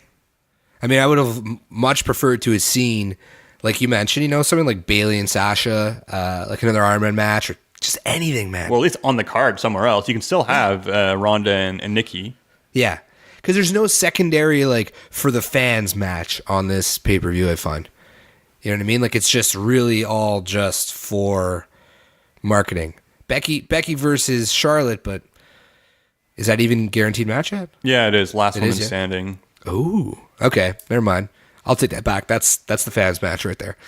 I mean, I would have much preferred to have seen, like you mentioned, you know, something like Bayley and Sasha, like another Iron Man match or just anything, man. Well, it's on the card somewhere else. You can still have Ronda and Nikki. Yeah, because there's no secondary, like, for the fans match on this pay-per-view, I find. You know what I mean? Like, it's just really all just for marketing. Becky versus Charlotte, but is that even guaranteed match yet? Yeah, it is. Last woman is, yeah. standing. Ooh, okay, never mind. I'll take that back. That's the fans match right there.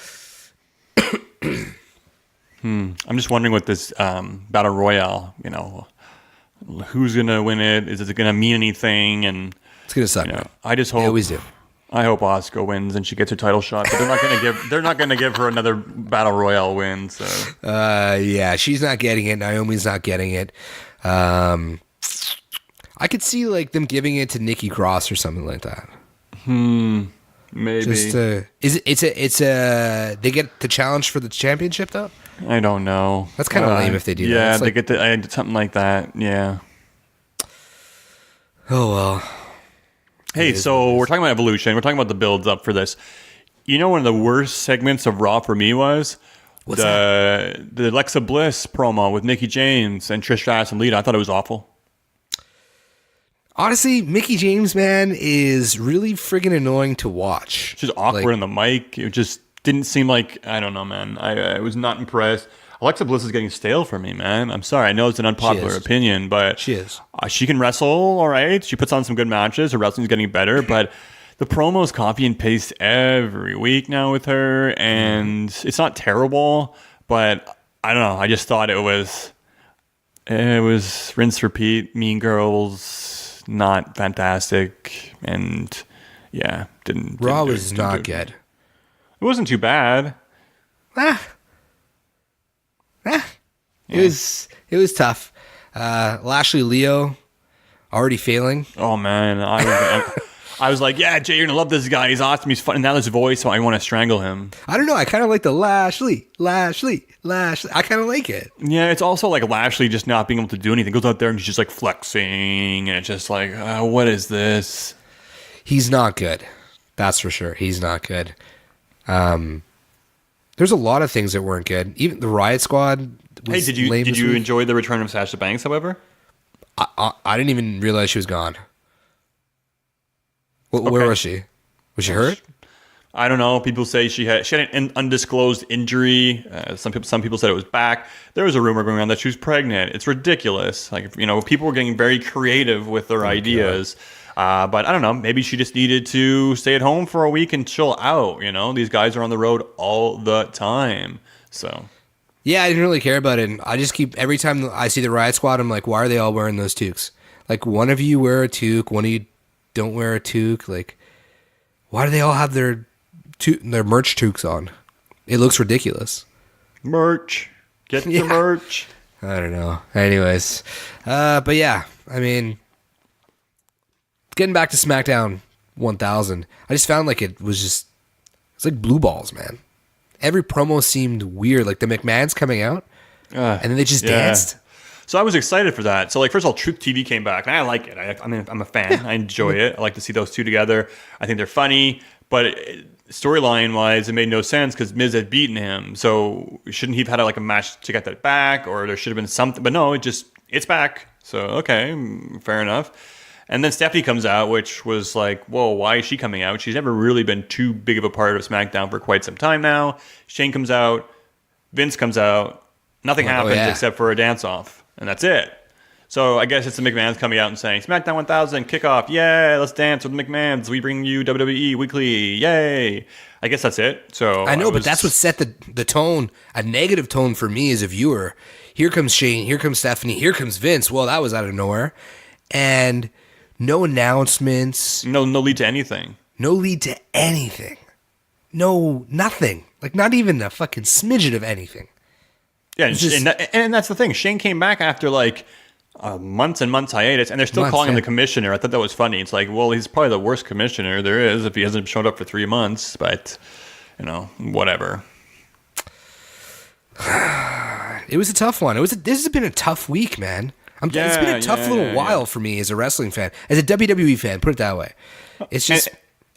I'm just wondering with this Battle Royale, you know, who's going to win it? Is it going to mean anything? And It's gonna suck. you know, Man. I just hope They always do. I hope Asuka wins and she gets her title shot, but they're not going to give her another Battle Royale win. So Yeah, she's not getting it. Naomi's not getting it. I could see like them giving it to Nikki Cross or something like that. maybe Just it's a they get the challenge for the championship though. I don't know. That's kind of lame if they do that. Yeah, It's they like, get something like that. Yeah. oh well. Hey, so we're talking about Evolution. We're talking about the builds up for this. You know, one of the worst segments of Raw for me was the Alexa Bliss promo with Mickie James and Trish Stratus and Lita. I thought it was awful. Honestly, Mickie James, man, is really friggin' annoying to watch. Just awkward Like, in the mic. It just didn't seem like, I don't know, man. I was not impressed. Alexa Bliss is getting stale for me, man. I'm sorry. I know it's an unpopular opinion, but She is. She can wrestle, all right. She puts on some good matches. Her wrestling's getting better, but the promos copy and paste every week now with her, and it's not terrible, but I don't know. I just thought it was rinse repeat. Mean Girls, not fantastic, and yeah, didn't. Raw didn't was do it. not good. It wasn't too bad. It was tough. Lashley Leo already failing. Oh man, I was like, yeah, Jay, you're gonna love this guy. He's awesome. He's fun. And now his voice, so I want to strangle him. I don't know. I kind of like the Lashley. I kind of like it. Yeah, it's also like Lashley just not being able to do anything. Goes out there and he's just like flexing, and it's just like, what is this? He's not good. That's for sure. He's not good. There's a lot of things that weren't good. Even the Riot Squad was Hey, did you enjoy the return of Sasha Banks, however? I didn't even realize she was gone. Where was she? Was she hurt? I don't know. People say she had an undisclosed injury. Some people said it was back. There was a rumor going around that she was pregnant. It's ridiculous. Like, people were getting very creative with their ideas. But I don't know. Maybe she just needed to stay at home for a week and chill out. These guys are on the road all the time. So yeah, I didn't really care about it. And I just every time I see the Riot Squad, I'm like, why are they all wearing those toques? Like, one of you wear a toque, one of you don't wear a toque. Like, why do they all have their merch toques on? It looks ridiculous. Merch. Get the merch. I don't know. Anyways. But yeah, I mean, getting back to Smackdown 1000, I just found like it's like blue balls, man. Every promo seemed weird. Like the McMahons coming out, and then they just danced. So I was excited for that. So, like, first of all, Truth TV came back, and I like it. I'm a fan. I enjoy it. I like to see those two together. I think they're funny, but storyline-wise, it made no sense because Miz had beaten him. So shouldn't he have had a match to get that back, or there should have been something? But no, it's back. So okay, fair enough. And then Stephanie comes out, which was like, whoa, why is she coming out? She's never really been too big of a part of SmackDown for quite some time now. Shane comes out, Vince comes out, nothing happens except for a dance-off, and that's it. So I guess it's the McMahons coming out and saying, SmackDown 1000, kickoff, yay, let's dance with the McMahons. We bring you WWE Weekly, yay. I guess that's it. So I know, but that's what set the tone, a negative tone for me as a viewer. Here comes Shane, here comes Stephanie, here comes Vince. Well, that was out of nowhere. And no announcements. No lead to anything. No lead to anything. No, nothing. Like, not even a fucking smidget of anything. Yeah, and that's the thing. Shane came back after, months and months hiatus, and they're still calling him the commissioner. I thought that was funny. It's like, well, he's probably the worst commissioner there is if he hasn't showed up for 3 months, but, whatever. It was a tough one. This has been a tough week, man. It's been a tough little while for me as a wrestling fan, as a WWE fan, put it that way. It's just...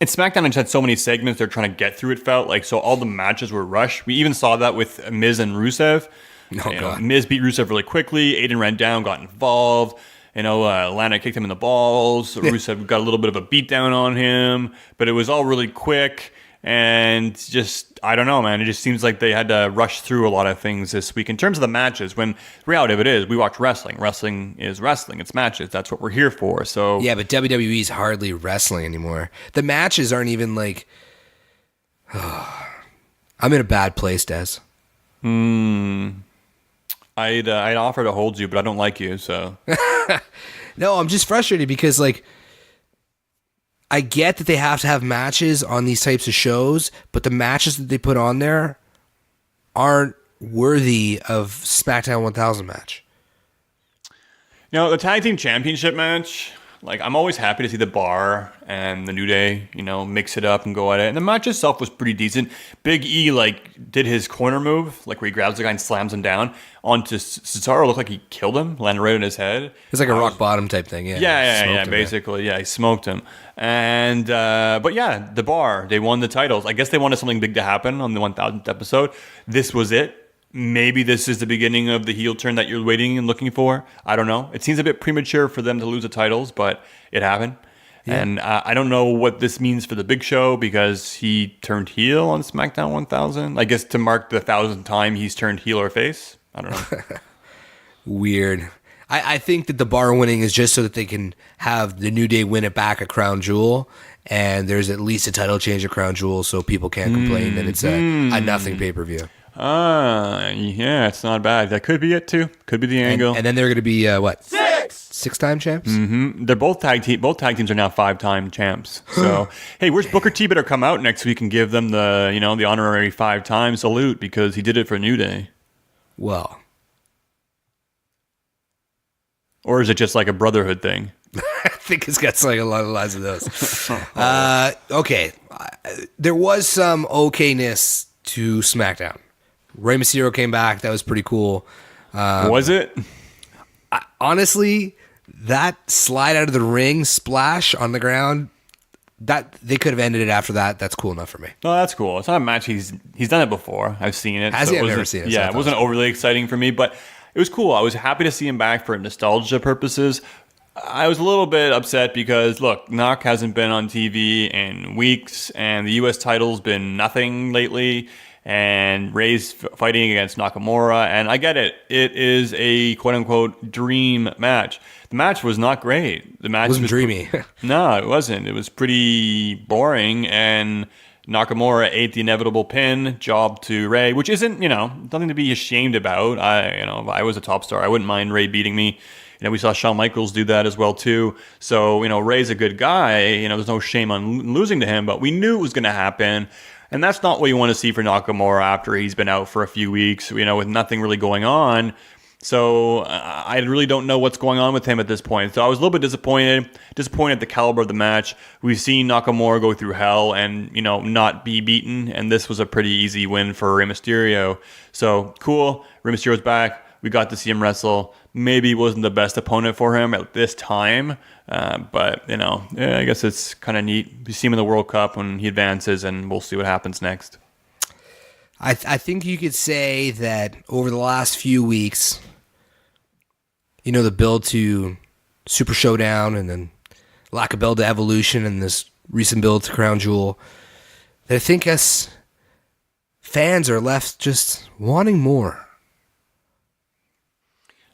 And SmackDown just had so many segments they're trying to get through, it felt like. So all the matches were rushed. We even saw that with Miz and Rusev. God. Miz beat Rusev really quickly. Aiden ran down, got involved. Lana kicked him in the balls. Rusev got a little bit of a beatdown on him. But it was all really quick. And just, I don't know, man. It just seems like they had to rush through a lot of things this week. In terms of the matches, when the reality of it is, we watch wrestling. Wrestling is wrestling. It's matches. That's what we're here for. So yeah, but WWE's hardly wrestling anymore. The matches aren't even like... I'm in a bad place, Des. I'd offer to hold you, but I don't like you, so... No, I'm just frustrated because, I get that they have to have matches on these types of shows, but the matches that they put on there aren't worthy of SmackDown 1000 match. The Tag Team Championship match, I'm always happy to see the Bar and the New Day, mix it up and go at it. And the match itself was pretty decent. Big E, did his corner move, where he grabs the guy and slams him down onto Cesaro. Looked like he killed him, landed right on his head. It's like a rock bottom type thing, yeah. Yeah, basically. Yeah, he smoked him. And, but yeah, the Bar, they won the titles. I guess they wanted something big to happen on the 1000th episode. This was it. Maybe this is the beginning of the heel turn that you're waiting and looking for. I don't know. It seems a bit premature for them to lose the titles, but it happened. Yeah. And I don't know what this means for the Big Show because he turned heel on SmackDown 1000. I guess to mark the 1000th time he's turned heel or face. I don't know. Weird. I think that the Bar winning is just so that they can have the New Day win it back at Crown Jewel, and there's at least a title change at Crown Jewel so people can't complain that it's a nothing pay-per-view. Yeah, it's not bad. That could be it too. Could be the angle. And then they're going to be six-time champs. Mm-hmm. They're both tag team. Both tag teams are now 5-time champs. So hey, where's Booker T? Better come out next week and give them the the honorary 5-time salute because he did it for New Day. Well, or is it just like a brotherhood thing? I think it's got a lot of lines of those. Okay, there was some okayness to SmackDown. Rey Mysterio came back. That was pretty cool. Was it? Honestly, that slide out of the ring splash on the ground, that they could have ended it after that. That's cool enough for me. No, that's cool. It's not a match. He's done it before. I've seen it. Has he? I've wasn't- never seen it, so Yeah, I it thought wasn't so. overly exciting for me, but it was cool. I was happy to see him back for nostalgia purposes. I was a little bit upset because, look, Knock hasn't been on TV in weeks, and the U.S. title's been nothing lately, and Ray's fighting against Nakamura, and I get it. It is a quote-unquote dream match. The match was not great. The match It wasn't was dreamy. No, it wasn't. It was pretty boring, and Nakamura ate the inevitable pin, job to Ray, which isn't, nothing to be ashamed about. If I was a top star, I wouldn't mind Ray beating me. We saw Shawn Michaels do that as well too. So, Ray's a good guy. There's no shame on losing to him, but we knew it was going to happen. And that's not what you want to see for Nakamura after he's been out for a few weeks, with nothing really going on. So I really don't know what's going on with him at this point. So I was a little bit disappointed at the caliber of the match. We've seen Nakamura go through hell and, not be beaten. And this was a pretty easy win for Rey Mysterio. So cool. Rey Mysterio's back. We got to see him wrestle. Maybe he wasn't the best opponent for him at this time. But, I guess it's kind of neat. We see him in the World Cup when he advances, and we'll see what happens next. I think you could say that over the last few weeks, the build to Super Showdown and then lack of build to Evolution and this recent build to Crown Jewel, that I think us fans are left just wanting more.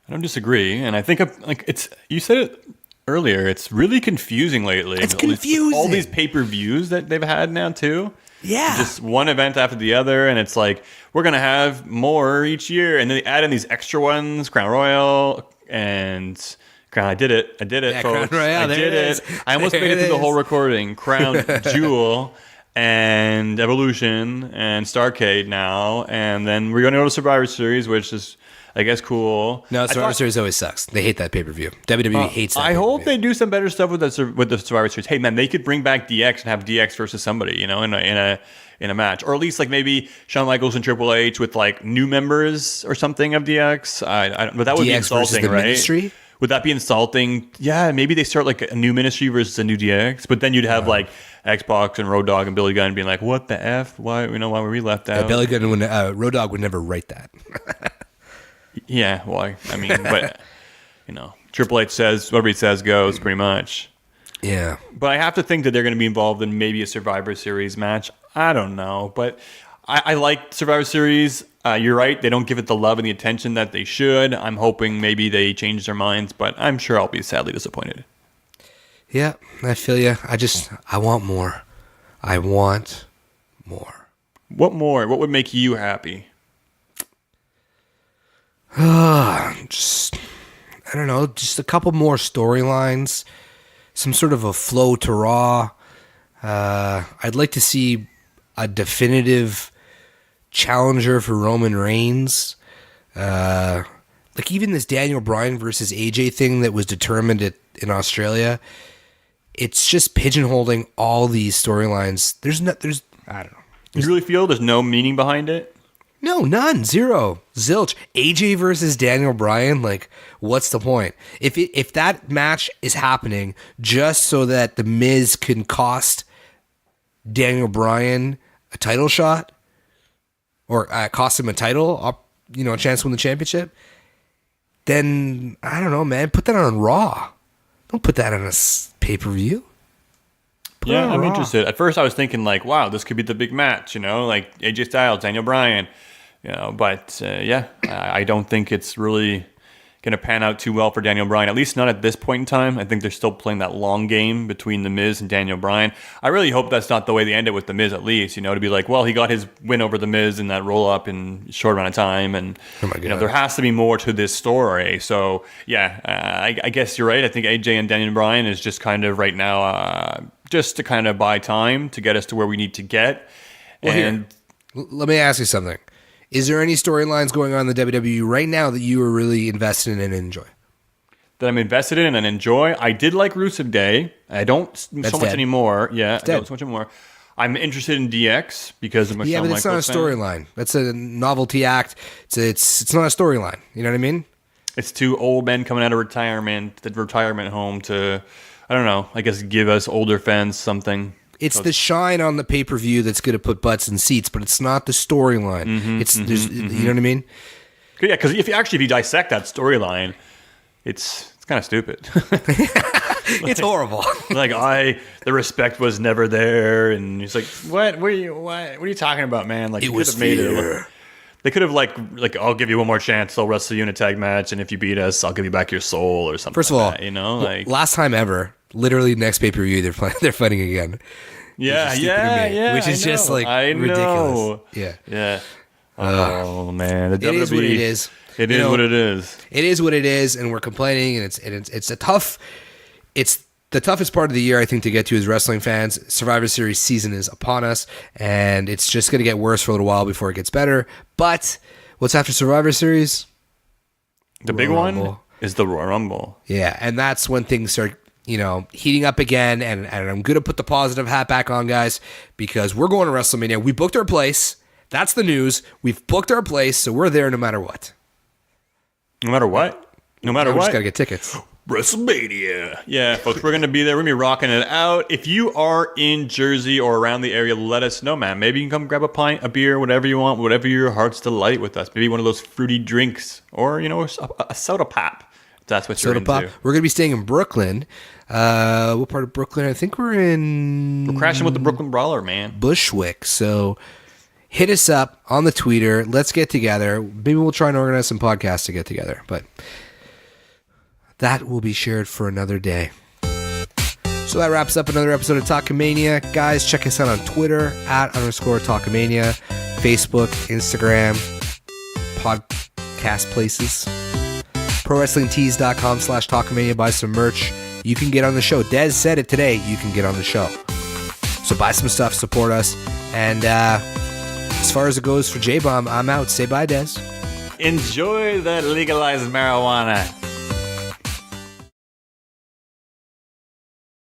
I don't disagree, and I think it's. You said it earlier. It's really confusing lately. It's confusing. All these pay-per-views that they've had now too. Yeah, just one event after the other, and it's like we're gonna have more each year, and then they add in these extra ones, Crown Royal and Crown. I did it, Yeah, folks. Crown Royal, I there did it it. is. I almost There made it it through the is. whole recording. Crown Jewel and Evolution and Starrcade now, and then we're gonna go to Survivor Series, which is, I guess, cool. No, Survivor Series always sucks. They hate that pay-per-view. WWE hates that I hope pay-per-view. they do some better stuff with the Survivor Series. Hey, man, they could bring back DX and have DX versus somebody, in a match, or at least like maybe Shawn Michaels and Triple H with like new members or something of DX. But that would be DX versus insulting, the right? Ministry? Would that be insulting? Yeah, maybe they start like a new Ministry versus a new DX, but then you'd have like Xbox and Road Dogg and Billy Gunn being like, "What the f? Why were we left out?" Billy Gunn would, Road Dogg would never write that. Yeah, well, I mean, but Triple H says whatever he says goes, pretty much. Yeah. But I have to think that they're going to be involved in maybe a Survivor Series match. I don't know, but I like Survivor Series. You're right; they don't give it the love and the attention that they should. I'm hoping maybe they change their minds, but I'm sure I'll be sadly disappointed. Yeah, I feel you. I want more. I want more. What more? What would make you happy? I don't know, just a couple more storylines, some sort of a flow to Raw. I'd like to see a definitive challenger for Roman Reigns. Like even this Daniel Bryan versus AJ thing that was determined in Australia. It's just pigeonholing all these storylines. I don't know. You really feel there's no meaning behind it? No, none, zero, zilch. AJ versus Daniel Bryan, like, what's the point? If that match is happening just so that the Miz can cost Daniel Bryan a title shot, or cost him a title, a chance to win the championship, then I don't know, man. Put that on Raw. Don't put that on a pay-per-view. Yeah, I'm interested. At first, I was thinking like, wow, this could be the big match, like AJ Styles, Daniel Bryan. But I don't think it's really going to pan out too well for Daniel Bryan, at least not at this point in time. I think they're still playing that long game between The Miz and Daniel Bryan. I really hope that's not the way they end it with The Miz, at least, to be like, well, he got his win over The Miz in that roll-up in a short amount of time, and there has to be more to this story. So, I guess you're right. I think AJ and Daniel Bryan is just kind of right now just to kind of buy time to get us to where we need to get. Well, let me ask you something. Is there any storylines going on in the WWE right now that you are really invested in and enjoy? That I'm invested in and enjoy? I did like Rusev Day. I don't so much anymore. Yeah, I don't so much anymore. I'm interested in DX because of my but it's not a storyline. That's a novelty act. It's not a storyline. You know what I mean? It's two old men coming out of retirement home to I don't know. I guess give us older fans something. It's the shine on the pay-per-view that's going to put butts in seats, but it's not the storyline. You know what I mean? Yeah, because if you dissect that storyline, it's kind of stupid. It's horrible. The respect was never there, and he's like, what are you talking about, man? Like, It was made fear. They could have like I'll give you one more chance. I'll wrestle you in a tag match, and if you beat us, I'll give you back your soul or something. First of all, that, you know, like last time ever, literally next pay-per-view they're fighting again. yeah, which is I just know. like I ridiculous. know. Yeah. Oh man, the It is what it is. It You is know, what it is. It is what it is, and we're complaining, and it's the toughest part of the year, I think, to get to as wrestling fans. Survivor Series season is upon us, and it's just going to get worse for a little while before it gets better. But what's after Survivor Series? The big Royal one Rumble. is the Royal Rumble. Yeah, and that's when things start, heating up again, and I'm going to put the positive hat back on, guys, because we're going to WrestleMania. We booked our place. That's the news. We've booked our place, so we're there no matter what. No matter what. No matter We what. just got to get tickets. WrestleMania. Yeah, folks, we're going to be there. We're going to be rocking it out. If you are in Jersey or around the area, let us know, man. Maybe you can come grab a pint, a beer, whatever you want, whatever your heart's delight with us. Maybe one of those fruity drinks or, a soda pop. If that's what you're Soda into. pop. We're going to be staying in Brooklyn. What part of Brooklyn? I think we're in We're crashing with the Brooklyn Brawler, man. Bushwick. So hit us up on the Twitter. Let's get together. Maybe we'll try and organize some podcasts to get together. But that will be shared for another day. So that wraps up another episode of Talkamania. Guys, check us out on Twitter @_Talkamania, Facebook, Instagram, podcast places, ProWrestlingTees.com/Talkamania. Buy some merch. You can get on the show. Dez said it today. You can get on the show. So buy some stuff, support us. And as far as it goes for J-Bomb, I'm out. Say bye, Dez. Enjoy that legalized marijuana.